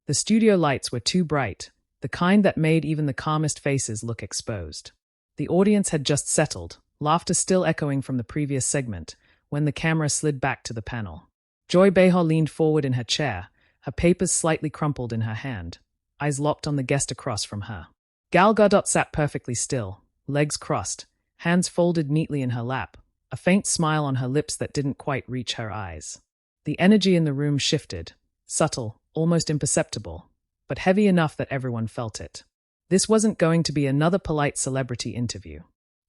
The studio lights were too bright, the kind that made even the calmest faces look exposed. The audience had just settled, laughter still echoing from the previous segment, when the camera slid back to the panel. Joy Behar leaned forward in her chair, her papers slightly crumpled in her hand, eyes locked on the guest across from her. Gal Gadot sat perfectly still, legs crossed, hands folded neatly in her lap, a faint smile on her lips that didn't quite reach her eyes. The energy in the room shifted, subtle, almost imperceptible, but heavy enough that everyone felt it. This wasn't going to be another polite celebrity interview.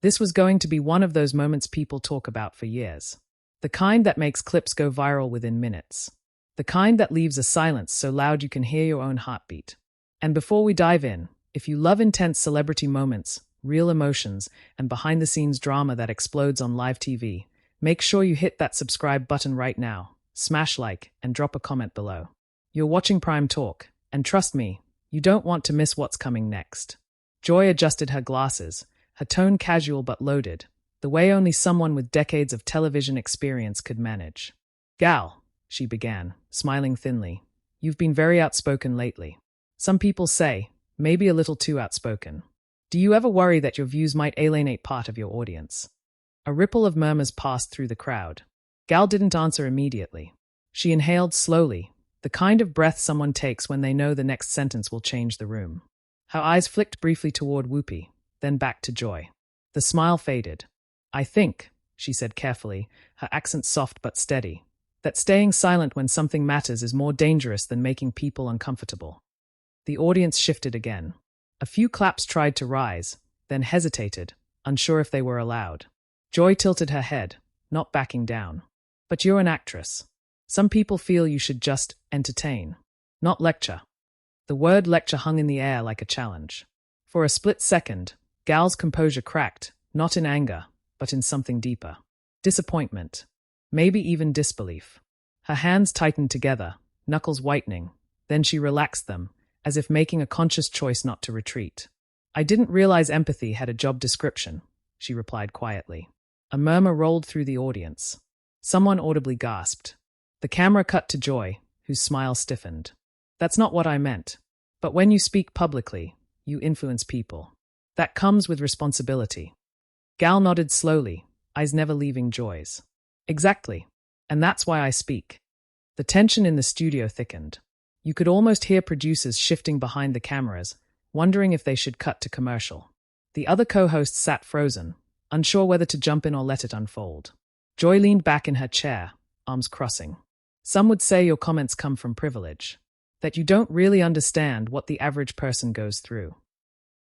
This was going to be one of those moments people talk about for years. The kind that makes clips go viral within minutes. The kind that leaves a silence so loud you can hear your own heartbeat. And before we dive in, if you love intense celebrity moments, real emotions, and behind-the-scenes drama that explodes on live TV, make sure you hit that subscribe button right now, smash like, and drop a comment below. You're watching Prime Talk, and trust me, you don't want to miss what's coming next. Joy adjusted her glasses, her tone casual but loaded, the way only someone with decades of television experience could manage. "Gal," she began, smiling thinly, "you've been very outspoken lately. Some people say, maybe a little too outspoken. Do you ever worry that your views might alienate part of your audience?" A ripple of murmurs passed through the crowd. Gal didn't answer immediately. She inhaled slowly, the kind of breath someone takes when they know the next sentence will change the room. Her eyes flicked briefly toward Whoopi, then back to Joy. The smile faded. "I think," she said carefully, her accent soft but steady, "that staying silent when something matters is more dangerous than making people uncomfortable." The audience shifted again. A few claps tried to rise, then hesitated, unsure if they were allowed. Joy tilted her head, not backing down. "But you're an actress. Some people feel you should just entertain, not lecture." The word lecture hung in the air like a challenge. For a split second, Gal's composure cracked, not in anger, but in something deeper. Disappointment. Maybe even disbelief. Her hands tightened together, knuckles whitening. Then she relaxed them, as if making a conscious choice not to retreat. "I didn't realize empathy had a job description," she replied quietly. A murmur rolled through the audience. Someone audibly gasped. The camera cut to Joy, whose smile stiffened. "That's not what I meant. But when you speak publicly, you influence people. That comes with responsibility." Gal nodded slowly, eyes never leaving Joy's. "Exactly. And that's why I speak." The tension in the studio thickened. You could almost hear producers shifting behind the cameras, wondering if they should cut to commercial. The other co-hosts sat frozen, unsure whether to jump in or let it unfold. Joy leaned back in her chair, arms crossing. "Some would say your comments come from privilege, that you don't really understand what the average person goes through."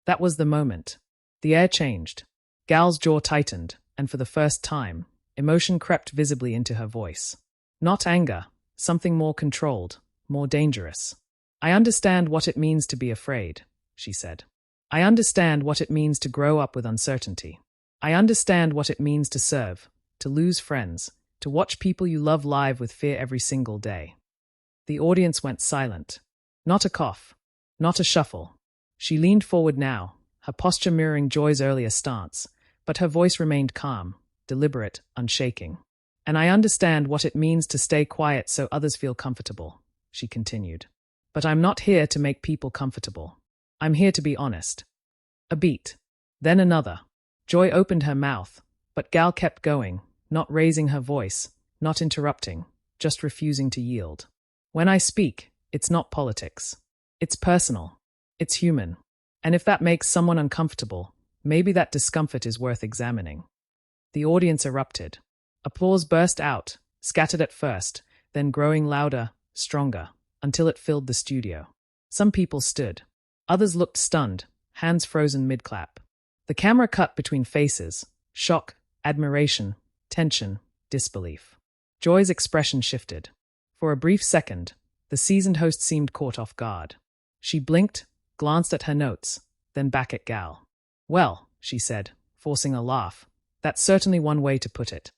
That was the moment. The air changed. Gal's jaw tightened, and for the first time, emotion crept visibly into her voice. Not anger, something more controlled, more dangerous. "I understand what it means to be afraid," she said. "I understand what it means to grow up with uncertainty. I understand what it means to serve, to lose friends, to watch people you love live with fear every single day." The audience went silent. Not a cough, not a shuffle. She leaned forward now, her posture mirroring Joy's earlier stance, but her voice remained calm, deliberate, unshaking. "And I understand what it means to stay quiet so others feel comfortable," she continued. "But I'm not here to make people comfortable. I'm here to be honest." A beat. Then another. Joy opened her mouth, but Gal kept going, not raising her voice, not interrupting, just refusing to yield. "When I speak, it's not politics. It's personal. It's human. And if that makes someone uncomfortable, maybe that discomfort is worth examining." The audience erupted. Applause burst out, scattered at first, then growing louder, stronger, until it filled the studio. Some people stood. Others looked stunned, hands frozen mid-clap. The camera cut between faces, shock, admiration, tension, disbelief. Joy's expression shifted. For a brief second, the seasoned host seemed caught off guard. She blinked, glanced at her notes, then back at Gal. "Well," she said, forcing a laugh, "that's certainly one way to put it."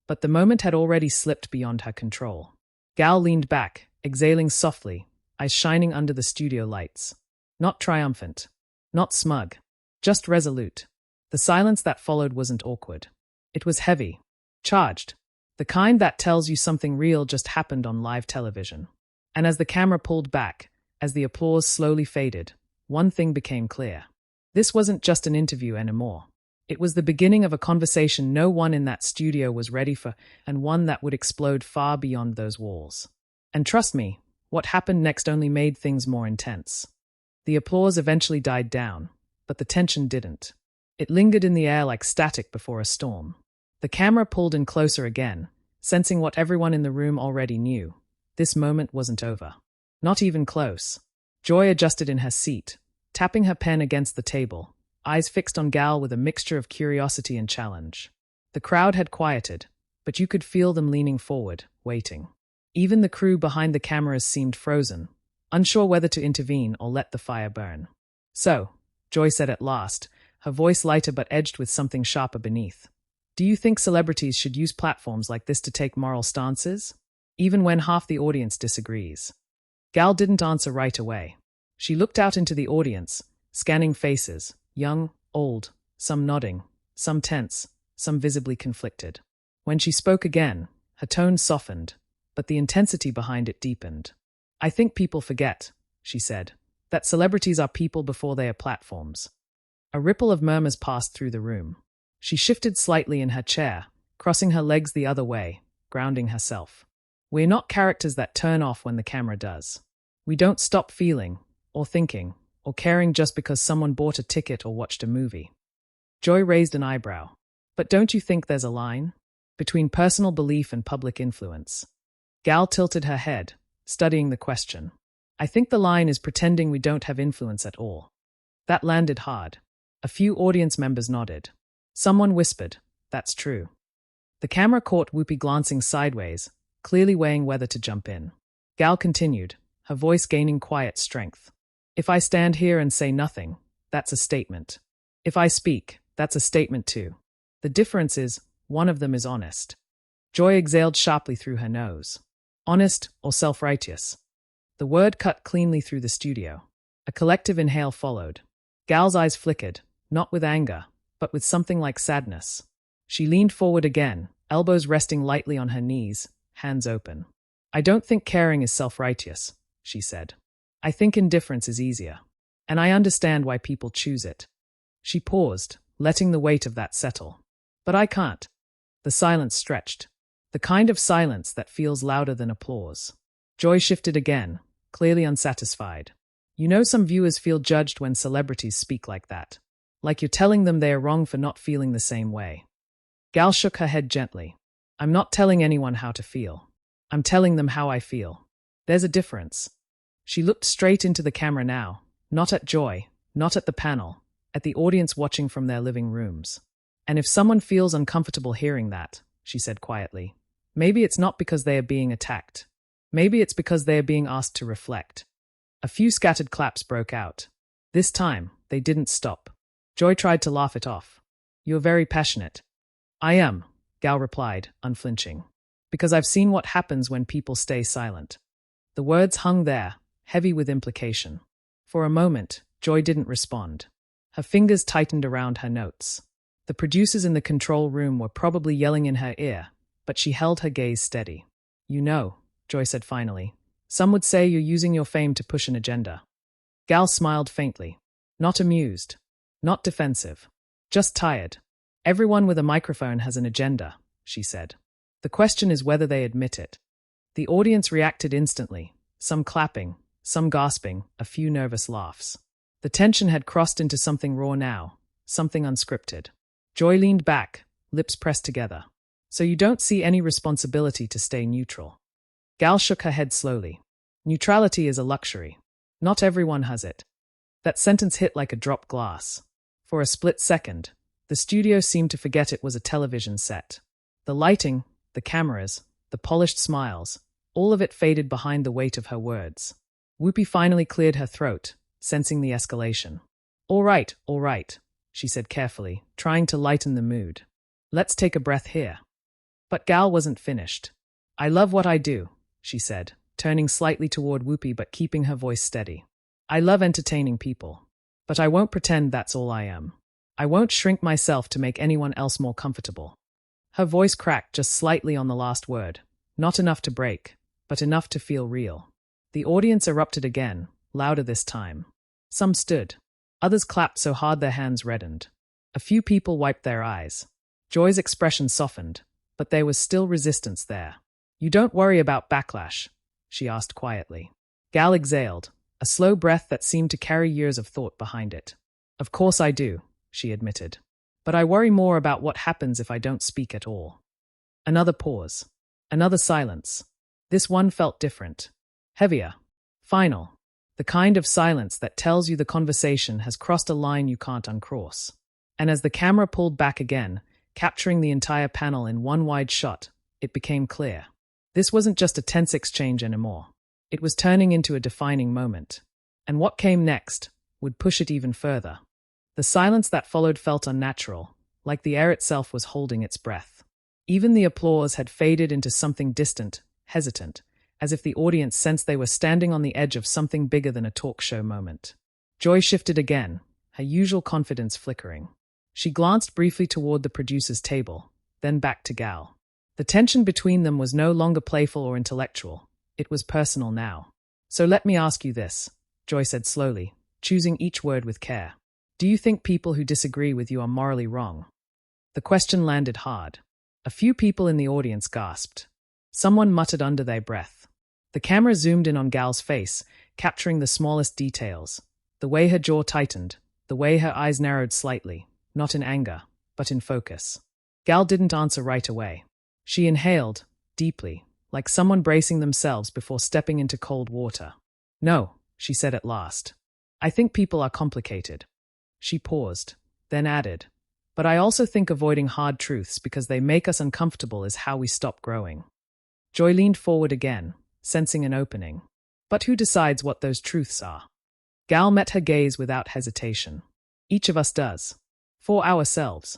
But the moment had already slipped beyond her control. Gal leaned back, exhaling softly, eyes shining under the studio lights. Not triumphant, not smug, just resolute. The silence that followed wasn't awkward. It was heavy, charged, the kind that tells you something real just happened on live television. And as the camera pulled back, As the applause slowly faded, one thing became clear. This wasn't just an interview anymore. It was the beginning of a conversation no one in that studio was ready for, and one that would explode far beyond those walls. And trust me, what happened next only made things more intense. The applause eventually died down, but the tension didn't. It lingered in the air like static before a storm. The camera pulled in closer again, sensing what everyone in the room already knew. This moment wasn't over. Not even close. Joy adjusted in her seat, tapping her pen against the table, eyes fixed on Gal with a mixture of curiosity and challenge. The crowd had quieted, but you could feel them leaning forward, waiting. Even the crew behind the cameras seemed frozen, unsure whether to intervene or let the fire burn. "So," Joy said at last, her voice lighter but edged with something sharper beneath. "Do you think celebrities should use platforms like this to take moral stances? Even when half the audience disagrees?" Gal didn't answer right away. She looked out into the audience, scanning faces, young, old, some nodding, some tense, some visibly conflicted. When she spoke again, her tone softened, but the intensity behind it deepened. "I think people forget," she said, "that celebrities are people before they are platforms." A ripple of murmurs passed through the room. She shifted slightly in her chair, crossing her legs the other way, grounding herself. "We're not characters that turn off when the camera does. We don't stop feeling, or thinking, or caring just because someone bought a ticket or watched a movie." Joy raised an eyebrow. "But don't you think there's a line between personal belief and public influence?" Gal tilted her head, studying the question. "I think the line is pretending we don't have influence at all." That landed hard. A few audience members nodded. Someone whispered, "That's true." The camera caught Whoopi glancing sideways, clearly weighing whether to jump in. Gal continued, her voice gaining quiet strength. "If I stand here and say nothing, that's a statement. If I speak, that's a statement too. The difference is, one of them is honest." Joy exhaled sharply through her nose. Honest or self-righteous? The word cut cleanly through the studio. A collective inhale followed. Gal's eyes flickered, not with anger, but with something like sadness. She leaned forward again, elbows resting lightly on her knees, hands open. "I don't think caring is self-righteous," she said. "I think indifference is easier. And I understand why people choose it." She paused, letting the weight of that settle. "But I can't." The silence stretched. The kind of silence that feels louder than applause. Joy shifted again, clearly unsatisfied. "You know, some viewers feel judged when celebrities speak like that. Like you're telling them they are wrong for not feeling the same way." Gal shook her head gently. "I'm not telling anyone how to feel. I'm telling them how I feel. There's a difference." She looked straight into the camera now, not at Joy, not at the panel, at the audience watching from their living rooms. "And if someone feels uncomfortable hearing that," she said quietly, "maybe it's not because they are being attacked. Maybe it's because they are being asked to reflect." A few scattered claps broke out. This time, they didn't stop. Joy tried to laugh it off. "You're very passionate." "I am," Gal replied, unflinching. "Because I've seen what happens when people stay silent." The words hung there, heavy with implication. For a moment, Joy didn't respond. Her fingers tightened around her notes. The producers in the control room were probably yelling in her ear, but she held her gaze steady. "You know," Joy said finally, "some would say you're using your fame to push an agenda." Gal smiled faintly. Not amused. Not defensive. Just tired. "Everyone with a microphone has an agenda," she said. "The question is whether they admit it." The audience reacted instantly, some clapping, some gasping, a few nervous laughs. The tension had crossed into something raw now, something unscripted. Joy leaned back, lips pressed together. "So you don't see any responsibility to stay neutral?" Gal shook her head slowly. "Neutrality is a luxury. Not everyone has it." That sentence hit like a dropped glass. For a split second, the studio seemed to forget it was a television set. The lighting, the cameras, the polished smiles, all of it faded behind the weight of her words. Whoopi finally cleared her throat, sensing the escalation. All right, she said carefully, trying to lighten the mood. "Let's take a breath here." But Gal wasn't finished. "I love what I do," she said, turning slightly toward Whoopi but keeping her voice steady. "I love entertaining people. But I won't pretend that's all I am. I won't shrink myself to make anyone else more comfortable." Her voice cracked just slightly on the last word, not enough to break, but enough to feel real. The audience erupted again, louder this time. Some stood. Others clapped so hard their hands reddened. A few people wiped their eyes. Joy's expression softened, but there was still resistance there. "You don't worry about backlash?" she asked quietly. Gal exhaled, a slow breath that seemed to carry years of thought behind it. "Of course I do," she admitted. "But I worry more about what happens if I don't speak at all." Another pause. Another silence. This one felt different. Heavier. Final. The kind of silence that tells you the conversation has crossed a line you can't uncross. And as the camera pulled back again, capturing the entire panel in one wide shot, it became clear. This wasn't just a tense exchange anymore. It was turning into a defining moment. And what came next would push it even further. The silence that followed felt unnatural, like the air itself was holding its breath. Even the applause had faded into something distant, hesitant, as if the audience sensed they were standing on the edge of something bigger than a talk show moment. Joy shifted again, her usual confidence flickering. She glanced briefly toward the producer's table, then back to Gal. The tension between them was no longer playful or intellectual. It was personal now. "So let me ask you this," Joy said slowly, choosing each word with care. "Do you think people who disagree with you are morally wrong?" The question landed hard. A few people in the audience gasped. Someone muttered under their breath. The camera zoomed in on Gal's face, capturing the smallest details. The way her jaw tightened, the way her eyes narrowed slightly, not in anger, but in focus. Gal didn't answer right away. She inhaled, deeply, like someone bracing themselves before stepping into cold water. "No," she said at last. "I think people are complicated." She paused, then added, "But I also think avoiding hard truths because they make us uncomfortable is how we stop growing." Joy leaned forward again, sensing an opening. "But who decides what those truths are?" Gal met her gaze without hesitation. "Each of us does. For ourselves."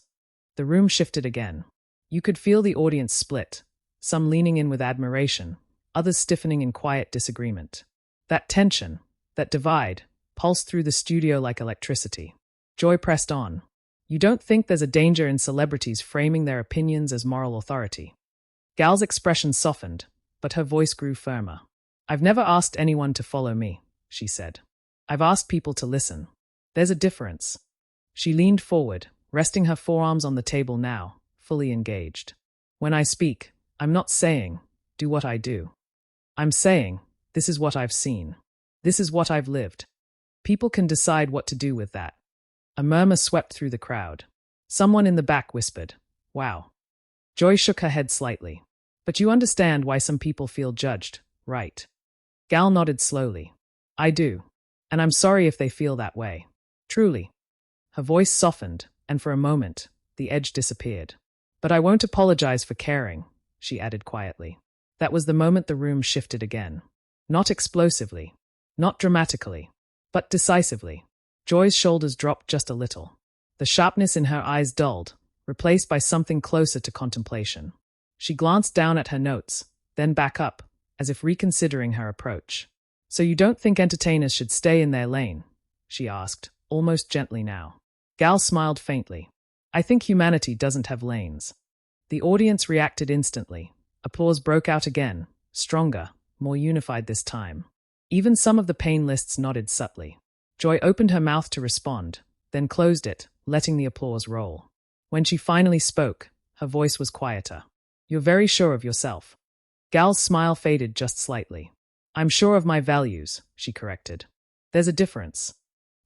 The room shifted again. You could feel the audience split, some leaning in with admiration, others stiffening in quiet disagreement. That tension, that divide, pulsed through the studio like electricity. Joy pressed on. "You don't think there's a danger in celebrities framing their opinions as moral authority?" Gal's expression softened, but her voice grew firmer. "I've never asked anyone to follow me," she said. "I've asked people to listen. There's a difference." She leaned forward, resting her forearms on the table now, fully engaged. "When I speak, I'm not saying, do what I do. I'm saying, this is what I've seen. This is what I've lived. People can decide what to do with that." A murmur swept through the crowd. Someone in the back whispered, "Wow." Joy shook her head slightly. "But you understand why some people feel judged, right?" Gal nodded slowly. "I do. And I'm sorry if they feel that way. Truly." Her voice softened, and for a moment, the edge disappeared. "But I won't apologize for caring," she added quietly. That was the moment the room shifted again. Not explosively, not dramatically, but decisively. Joy's shoulders dropped just a little. The sharpness in her eyes dulled, replaced by something closer to contemplation. She glanced down at her notes, then back up, as if reconsidering her approach. "So you don't think entertainers should stay in their lane?" she asked, almost gently now. Gal smiled faintly. "I think humanity doesn't have lanes." The audience reacted instantly. Applause broke out again, stronger, more unified this time. Even some of the panelists nodded subtly. Joy opened her mouth to respond, then closed it, letting the applause roll. When she finally spoke, her voice was quieter. "You're very sure of yourself." Gal's smile faded just slightly. "I'm sure of my values," she corrected. "There's a difference."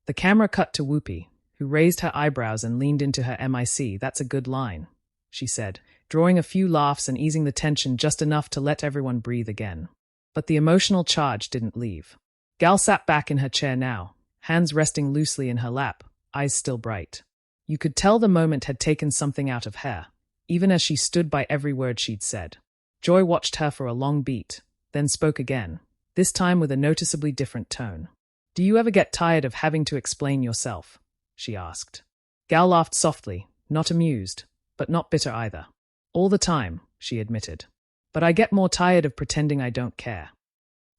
The camera cut to Whoopi, who raised her eyebrows and leaned into her mic. "That's a good line," she said, drawing a few laughs and easing the tension just enough to let everyone breathe again. But the emotional charge didn't leave. Gal sat back in her chair now, hands resting loosely in her lap, eyes still bright. You could tell the moment had taken something out of her, even as she stood by every word she'd said. Joy watched her for a long beat, then spoke again, this time with a noticeably different tone. "Do you ever get tired of having to explain yourself?" she asked. Gal laughed softly, not amused, but not bitter either. "All the time," she admitted. "But I get more tired of pretending I don't care."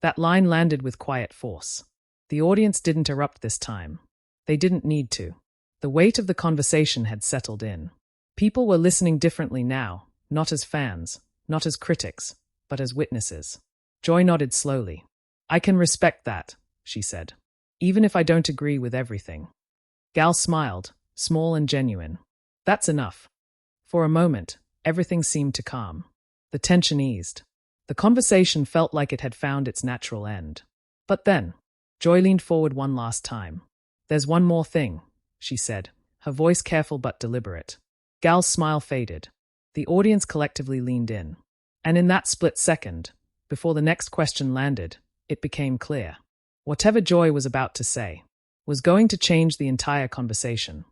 That line landed with quiet force. The audience didn't erupt this time. They didn't need to. The weight of the conversation had settled in. People were listening differently now, not as fans, not as critics, but as witnesses. Joy nodded slowly. "I can respect that," she said. even if I don't agree with everything. Gal smiled, small and genuine. That's enough. For a moment, everything seemed to calm. The tension eased. The conversation felt like it had found its natural end. But then, Joy leaned forward one last time. There's one more thing, she said, her voice careful but deliberate. Gal's smile faded. The audience collectively leaned in. And in that split second, before the next question landed, it became clear. Whatever Joy was about to say was going to change the entire conversation.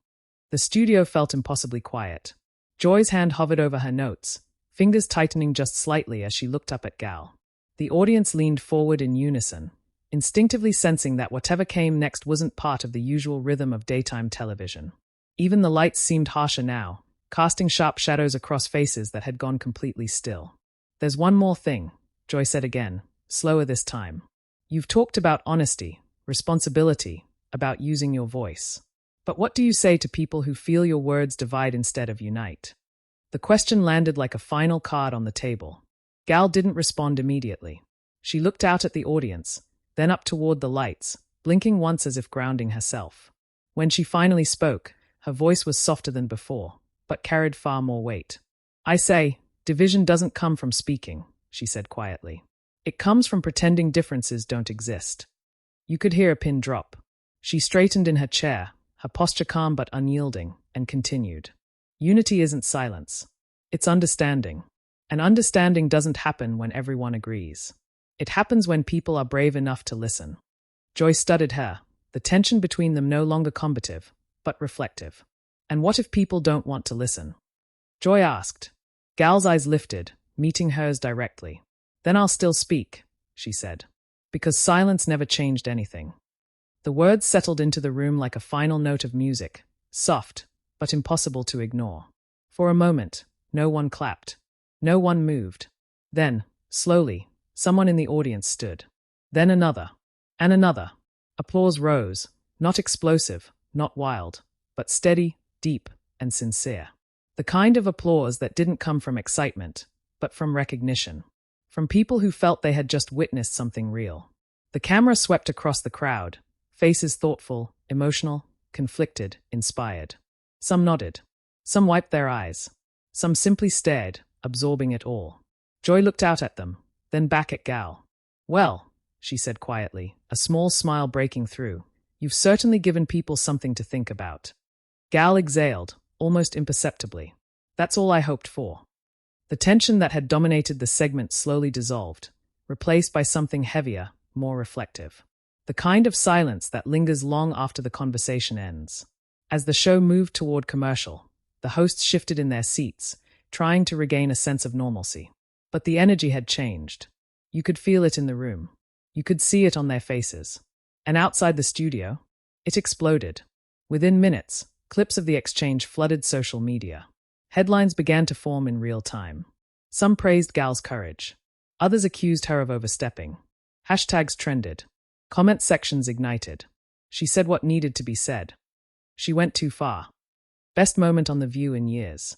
The studio felt impossibly quiet. Joy's hand hovered over her notes, fingers tightening just slightly as she looked up at Gal. The audience leaned forward in unison, instinctively sensing that whatever came next wasn't part of the usual rhythm of daytime television. Even the lights seemed harsher now, casting sharp shadows across faces that had gone completely still. There's one more thing, Joy said again, slower this time. You've talked about honesty, responsibility, about using your voice. But what do you say to people who feel your words divide instead of unite? The question landed like a final card on the table. Gal didn't respond immediately. She looked out at the audience, then up toward the lights, blinking once as if grounding herself. When she finally spoke, her voice was softer than before, but carried far more weight. I say, division doesn't come from speaking, she said quietly. It comes from pretending differences don't exist. You could hear a pin drop. She straightened in her chair, her posture calm but unyielding, and continued. Unity isn't silence. It's understanding. And understanding doesn't happen when everyone agrees. It happens when people are brave enough to listen. Joy studied her, the tension between them no longer combative, but reflective. And what if people don't want to listen? Joy asked. Gal's eyes lifted, meeting hers directly. Then I'll still speak, she said, because silence never changed anything. The words settled into the room like a final note of music, soft, but impossible to ignore. For a moment, no one clapped. No one moved. Then, slowly, someone in the audience stood. Then another. And another. Applause rose, not explosive, not wild, but steady, deep, and sincere. The kind of applause that didn't come from excitement, but from recognition. From people who felt they had just witnessed something real. The camera swept across the crowd, faces thoughtful, emotional, conflicted, inspired. Some nodded. Some wiped their eyes. Some simply stared, absorbing it all. Joy looked out at them, then back at Gal. Well, she said quietly, a small smile breaking through, you've certainly given people something to think about. Gal exhaled, almost imperceptibly. That's all I hoped for. The tension that had dominated the segment slowly dissolved, replaced by something heavier, more reflective. The kind of silence that lingers long after the conversation ends. As the show moved toward commercial, the hosts shifted in their seats, trying to regain a sense of normalcy. But the energy had changed. You could feel it in the room. You could see it on their faces. And outside the studio, it exploded. Within minutes, clips of the exchange flooded social media. Headlines began to form in real time. Some praised Gal's courage. Others accused her of overstepping. Hashtags trended. Comment sections ignited. She said what needed to be said. She went too far. Best moment on The View in years.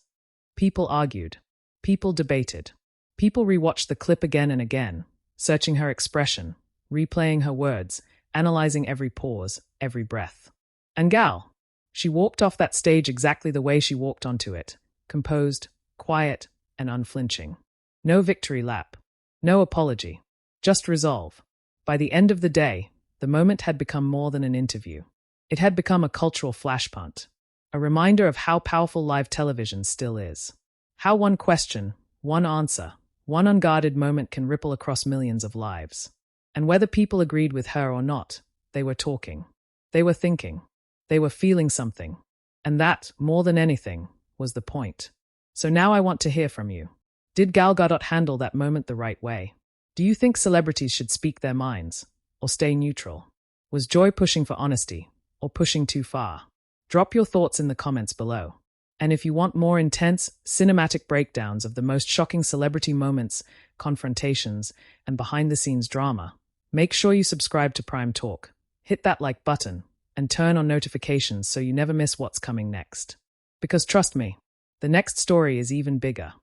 People argued. People debated. People rewatched the clip again and again, searching her expression, replaying her words, analyzing every pause, every breath. And Gal, she walked off that stage exactly the way she walked onto it, composed, quiet, and unflinching. No victory lap. No apology. Just resolve. By the end of the day, the moment had become more than an interview. It had become a cultural flashpoint, a reminder of how powerful live television still is. How one question, one answer, one unguarded moment can ripple across millions of lives. And whether people agreed with her or not, they were talking. They were thinking. They were feeling something. And that, more than anything, was the point. So now I want to hear from you. Did Gal Gadot handle that moment the right way? Do you think celebrities should speak their minds, or stay neutral? Was Joy pushing for honesty, or pushing too far? Drop your thoughts in the comments below. And if you want more intense, cinematic breakdowns of the most shocking celebrity moments, confrontations, and behind-the-scenes drama, make sure you subscribe to Prime Talk, hit that like button, and turn on notifications so you never miss what's coming next. Because trust me, the next story is even bigger.